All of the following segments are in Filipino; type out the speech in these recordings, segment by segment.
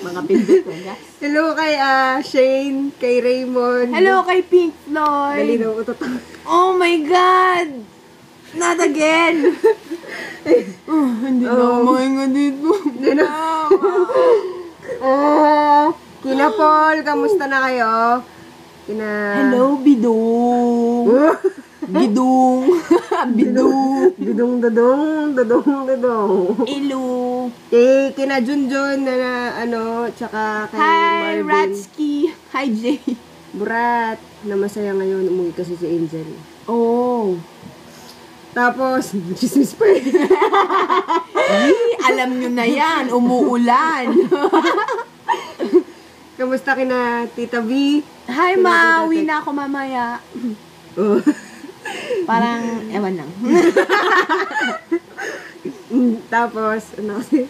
Mga pindot ko, guys. Hello kay Shane, kay Raymond. Hello kay Pink Floyd. Dali daw, utot. Oh my God! Not again! Hindi na ako mahinga dito. Kina Paul, kamusta na kayo? Hello, Bidong! Bidong! Bidong! Dudong. Hello! Kina Junjun na tsaka kay Hi, Marvin. Ratsky! Hi, Jay! Burat, na masaya ngayon, umuwi kasi si Angel. Oh! Tapos, chismis pa eh. Alam nyo na yan, umuulan. Kamusta kina Tita V? Hi, Ma! Uwi na ako mamaya. Oh. Parang, ewan lang. Tapos, ano kasi?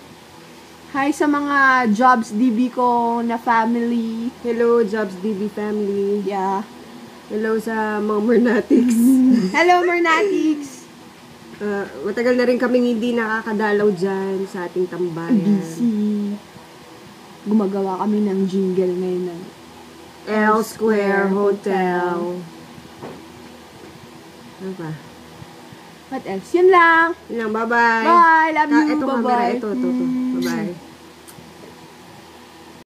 Hi sa mga Jobs DB ko na family. Hello, Jobs DB family. Yeah. Hello sa mga Mernatics. Hello, Mernatics! Matagal na rin kaming hindi nakakadalaw dyan sa ating tambayan. Busy. Gumagawa kami ng jingle ngayon ng L Square Hotel. Ano pa? What else? Yun lang. Yun lang, bye-bye. Bye! Love you. Ito Bye-bye. camera, ito. Bye-bye.